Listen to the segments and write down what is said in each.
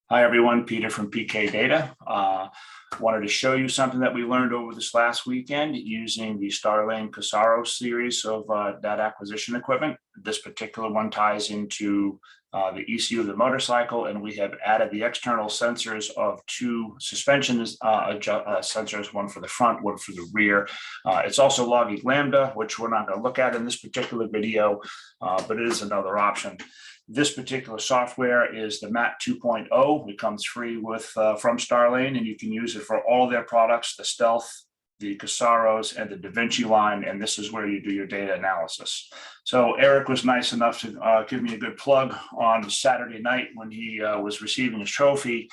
Hi, everyone. Peter from PK Data. Wanted to show you something that we learned over this last weekend using the Starlane Casaro series of data acquisition equipment. This particular one ties into the ECU of the motorcycle, and we have added the external sensors of two suspension sensors, one for the front, one for the rear. It's also logging Lambda, which we're not going to look at in this particular video, but it is another option. This particular software is the MAT 2.0. It comes free with from Starlane, and you can use it for all their products, the Stealth, the Casaros, and the DaVinci line, and this is where you do your data analysis. So Eric was nice enough to give me a good plug on Saturday night when he was receiving his trophy.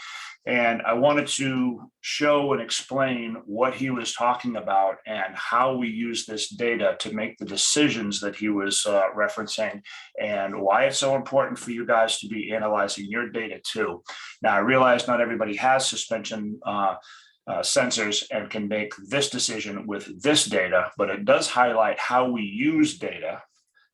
And I wanted to show and explain what he was talking about and how we use this data to make the decisions that he was referencing, and why it's so important for you guys to be analyzing your data too. Now, I realize not everybody has suspension sensors and can make this decision with this data, but it does highlight how we use data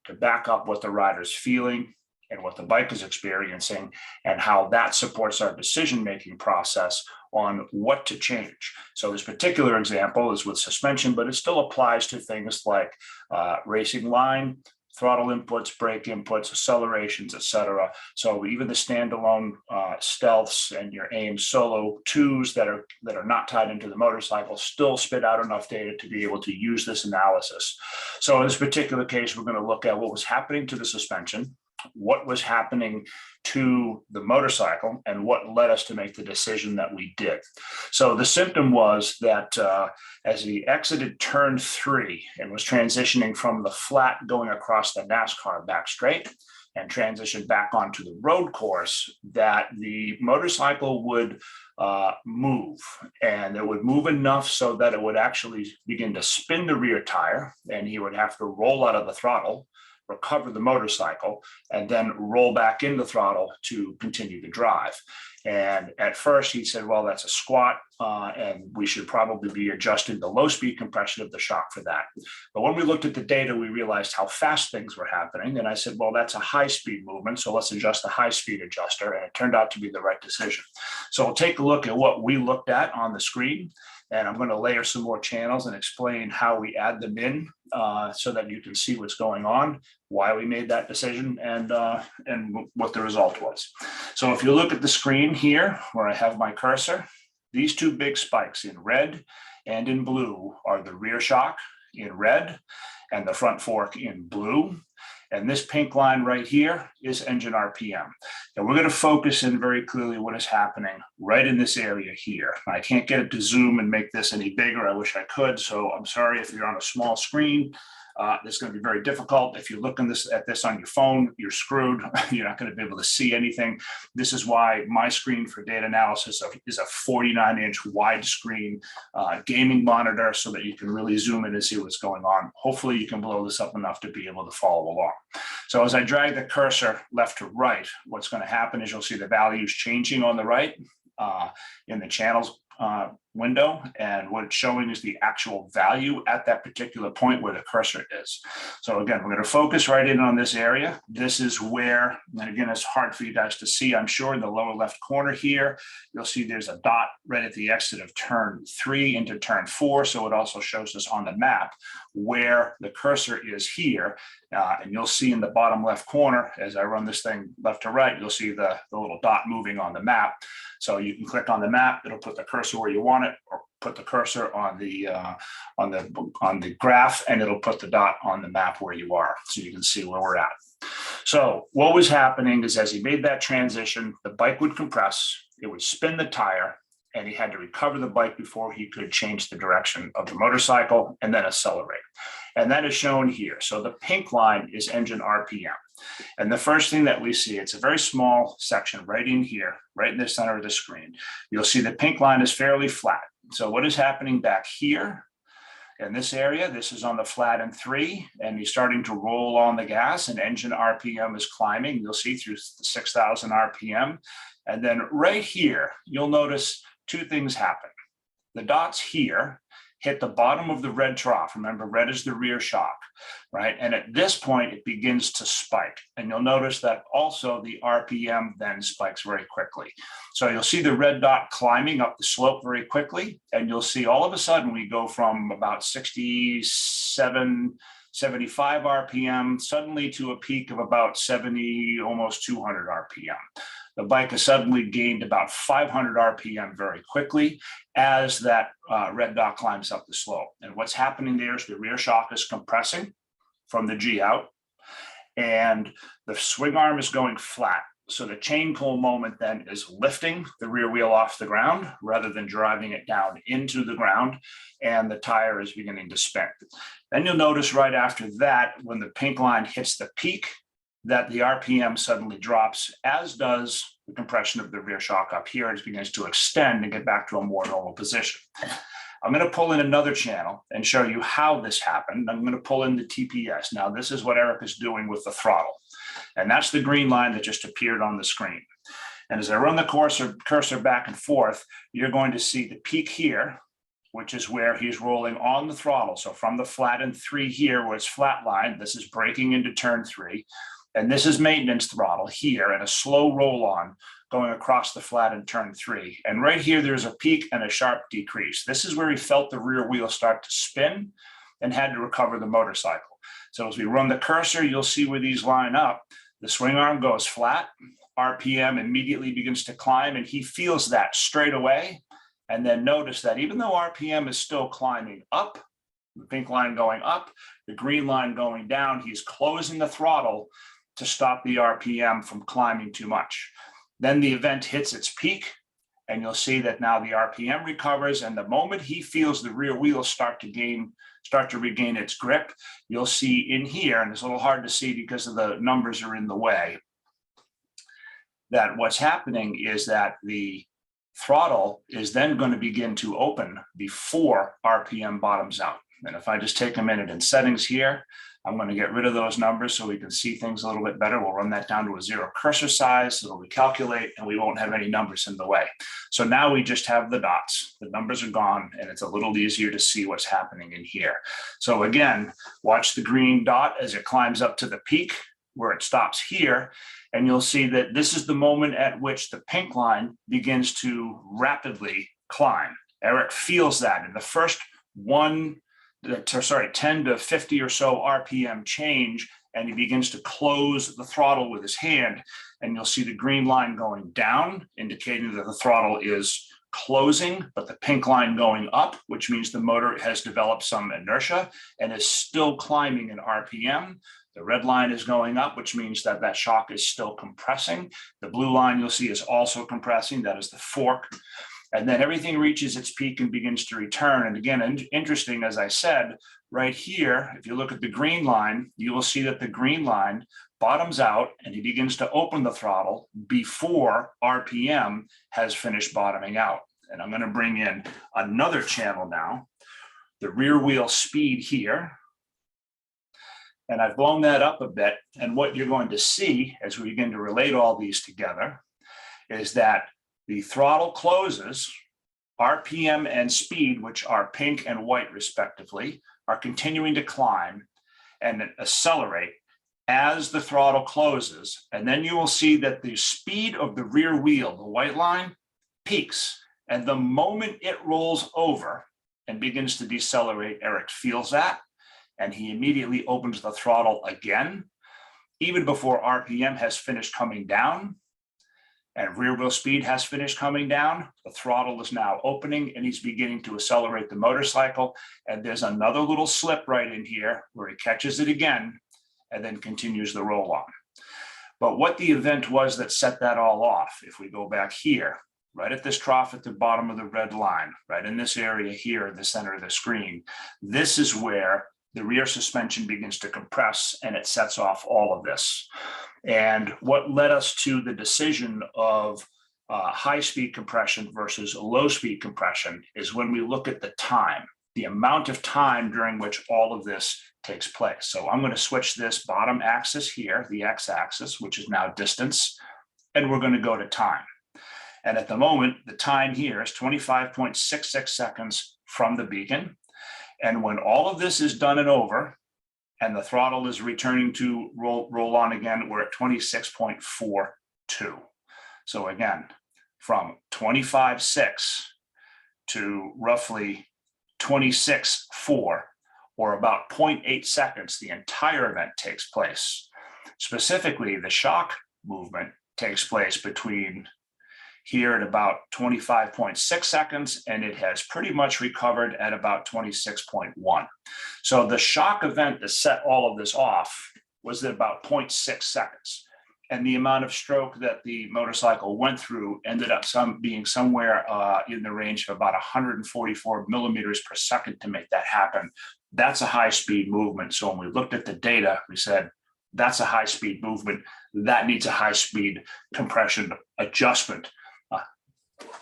to back up what the rider's feeling and what the bike is experiencing, and how that supports our decision-making process on what to change. So this particular example is with suspension, but it still applies to things like racing line, throttle inputs, brake inputs, accelerations, etc. So even the standalone Stealths and your AIM Solo 2s that are not tied into the motorcycle still spit out enough data to be able to use this analysis. So in this particular case, we're going to look at what was happening to the suspension, what was happening to the motorcycle, and what led us to make the decision that we did. So the symptom was that as he exited turn 3 and was transitioning from the flat going across the NASCAR back straight and transitioned back onto the road course, that the motorcycle would move, and it would move enough so that it would actually begin to spin the rear tire, and he would have to roll out of the throttle, recover the motorcycle, and then roll back in the throttle to continue the drive. And at first he said, well, that's a squat, and we should probably be adjusting the low speed compression of the shock for that. But when we looked at the data, we realized how fast things were happening. And I said, well, that's a high speed movement, so let's adjust the high speed adjuster. And it turned out to be the right decision. So we'll take a look at what we looked at on the screen, and I'm going to layer some more channels and explain how we add them in so that you can see what's going on, why we made that decision, and what the result was. So if you look at the screen here where I have my cursor, these two big spikes in red and in blue are the rear shock in red and the front fork in blue. And this pink line right here is engine RPM. And we're going to focus in very clearly what is happening right in this area here. I can't get it to zoom and make this any bigger. I wish I could. So I'm sorry if you're on a small screen. This is going to be very difficult. If you're looking at this on your phone, you're screwed. You're not going to be able to see anything. This is why my screen for data analysis is a 49-inch widescreen gaming monitor, so that you can really zoom in and see what's going on. Hopefully you can blow this up enough to be able to follow along. So as I drag the cursor left to right, what's going to happen is you'll see the values changing on the right in the channels window, and what it's showing is the actual value at that particular point where the cursor is. So again, we're going to focus right in on this area. This is where, and again, it's hard for you guys to see, I'm sure, in the lower left corner here, you'll see there's a dot right at the exit of turn 3 into turn 4. So it also shows us on the map where the cursor is here. And you'll see in the bottom left corner, as I run this thing left to right, you'll see the little dot moving on the map. So you can click on the map, it'll put the cursor where you want it, or put the cursor on the graph, and it'll put the dot on the map where you are, so you can see where we're at. So what was happening is, as he made that transition, the bike would compress, it would spin the tire, and he had to recover the bike before he could change the direction of the motorcycle and then accelerate. And that is shown here. So the pink line is engine RPM. And the first thing that we see, it's a very small section right in here, right in the center of the screen. You'll see the pink line is fairly flat. So what is happening back here in this area? This is on the flat in 3, and he's starting to roll on the gas, and engine RPM is climbing. You'll see through the 6,000 RPM. And then right here, you'll notice two things happen. The dots here hit the bottom of the red trough. Remember, red is the rear shock, right? And at this point, it begins to spike. And you'll notice that also the RPM then spikes very quickly. So you'll see the red dot climbing up the slope very quickly. And you'll see all of a sudden we go from about 67, 75 RPM suddenly to a peak of about 70, almost 200 RPM. The bike has suddenly gained about 500 RPM very quickly as that red dot climbs up the slope. And what's happening there is the rear shock is compressing from the G out, and the swing arm is going flat. So the chain pull moment then is lifting the rear wheel off the ground rather than driving it down into the ground, and the tire is beginning to spin. Then you'll notice right after that, when the pink line hits the peak, that the RPM suddenly drops, as does the compression of the rear shock up here. It begins to extend and get back to a more normal position. I'm going to pull in another channel and show you how this happened. I'm going to pull in the TPS. Now, this is what Eric is doing with the throttle. And that's the green line that just appeared on the screen. And as I run the cursor back and forth, you're going to see the peak here, which is where he's rolling on the throttle. So from the flat in 3 here, where it's flat line, this is braking into turn 3. And this is maintenance throttle here and a slow roll on going across the flat in turn 3. And right here, there's a peak and a sharp decrease. This is where he felt the rear wheel start to spin and had to recover the motorcycle. So as we run the cursor, you'll see where these line up. The swing arm goes flat, RPM immediately begins to climb, and he feels that straight away. And then notice that even though RPM is still climbing up, the pink line going up, the green line going down, he's closing the throttle to stop the RPM from climbing too much. Then the event hits its peak, and you'll see that now the RPM recovers, and the moment he feels the rear wheels start to regain its grip, you'll see in here, and it's a little hard to see because of the numbers are in the way, that what's happening is that the throttle is then going to begin to open before RPM bottoms out. And if I just take a minute in settings here, I'm going to get rid of those numbers so we can see things a little bit better. We'll run that down to a 0 cursor size so that we calculate and we won't have any numbers in the way. So now we just have the dots. The numbers are gone, and it's a little easier to see what's happening in here. So again, watch the green dot as it climbs up to the peak where it stops here. And you'll see that this is the moment at which the pink line begins to rapidly climb. Eric feels that in the first 10 to 50 or so RPM change, and he begins to close the throttle with his hand, and you'll see the green line going down, indicating that the throttle is closing, but the pink line going up, which means the motor has developed some inertia and is still climbing in RPM. The red line is going up, which means that that shock is still compressing. The blue line you'll see is also compressing. That is the fork. And then everything reaches its peak and begins to return. And again, interesting, as I said, right here, if you look at the green line, you will see that the green line bottoms out and he begins to open the throttle before RPM has finished bottoming out. And I'm going to bring in another channel now, the rear wheel speed here. And I've blown that up a bit. And what you're going to see as we begin to relate all these together is that the throttle closes, RPM and speed, which are pink and white respectively, are continuing to climb and accelerate as the throttle closes. And then you will see that the speed of the rear wheel, the white line, peaks. And the moment it rolls over and begins to decelerate, Eric feels that, and he immediately opens the throttle again, even before RPM has finished coming down. And rear wheel speed has finished coming down. The throttle is now opening and he's beginning to accelerate the motorcycle. And there's another little slip right in here where he catches it again and then continues the roll on. But what the event was that set that all off, if we go back here, right at this trough at the bottom of the red line, right in this area here in the center of the screen, this is where the rear suspension begins to compress and it sets off all of this. And what led us to the decision of high-speed compression versus low-speed compression is when we look at the time, the amount of time during which all of this takes place. So I'm going to switch this bottom axis here, the x-axis, which is now distance, and we're going to go to time. And at the moment, the time here is 25.66 seconds from the beacon. And when all of this is done and over, and the throttle is returning to roll on again, we're at 26.42. So again, from 25.6 to roughly 26.4, or about 0.8 seconds, the entire event takes place. Specifically, the shock movement takes place between here at about 25.6 seconds, and it has pretty much recovered at about 26.1. So the shock event that set all of this off was at about 0.6 seconds. And the amount of stroke that the motorcycle went through ended up being somewhere in the range of about 144 millimeters per second to make that happen. That's a high speed movement. So when we looked at the data, we said, that's a high speed movement. That needs a high speed compression adjustment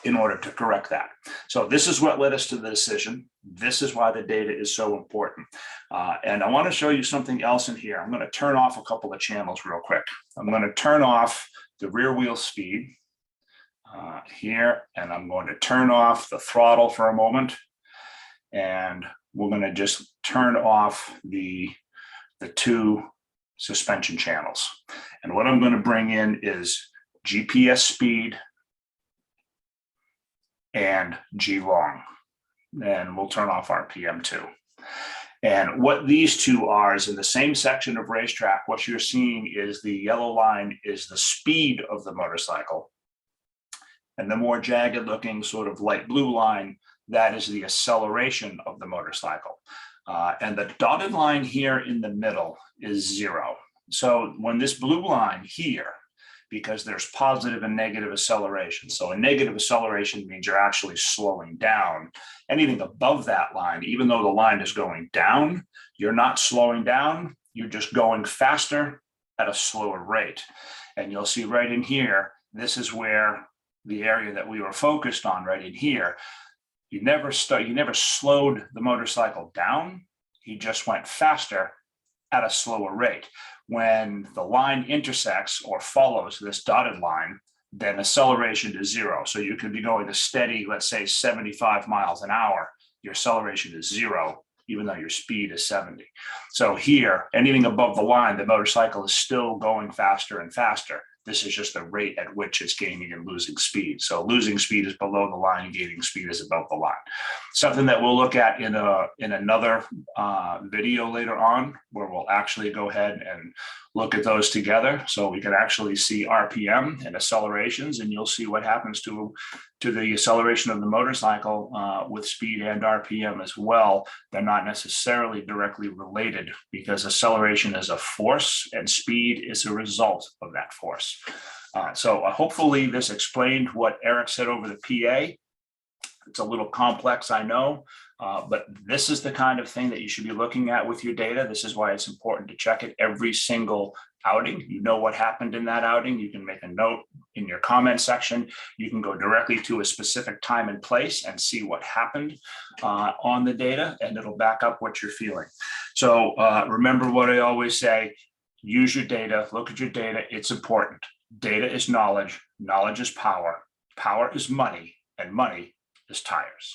in order to correct that. So this is what led us to the decision. This is why the data is so important. And I want to show you something else in here. I'm going to turn off a couple of channels real quick. I'm going to turn off the rear wheel speed here, and I'm going to turn off the throttle for a moment. And we're going to just turn off the two suspension channels. And what I'm going to bring in is GPS speed and G long, and we'll turn off RPM too. And what these two are is in the same section of racetrack, what you're seeing is the yellow line is the speed of the motorcycle. And the more jagged looking sort of light blue line, that is the acceleration of the motorcycle. And the dotted line here in the middle is 0. So when this blue line here, because there's positive and negative acceleration. So a negative acceleration means you're actually slowing down. Anything above that line, even though the line is going down, you're not slowing down, you're just going faster at a slower rate. And you'll see right in here, this is where the area that we were focused on right in here, you never slowed the motorcycle down, he just went faster at a slower rate. When the line intersects or follows this dotted line, then acceleration is 0. So you could be going a steady, let's say 75 miles an hour, your acceleration is 0, even though your speed is 70. So here, anything above the line, the motorcycle is still going faster and faster. This is just the rate at which it's gaining and losing speed. So losing speed is below the line, gaining speed is above the line. Something that we'll look at in another video later on, where we'll actually go ahead and look at those together. So we can actually see RPM and accelerations, and you'll see what happens to the acceleration of the motorcycle with speed and RPM as well. They're not necessarily directly related, because acceleration is a force and speed is a result of that force. So hopefully this explained what Eric said over the PA. It's a little complex, I know, but this is the kind of thing that you should be looking at with your data. This is why it's important to check it every single outing. You know what happened in that outing. You can make a note in your comment section. You can go directly to a specific time and place and see what happened on the data, and it'll back up what you're feeling. So remember what I always say, use your data, look at your data. It's important. Data is knowledge. Knowledge is power. Power is money, and money is tires.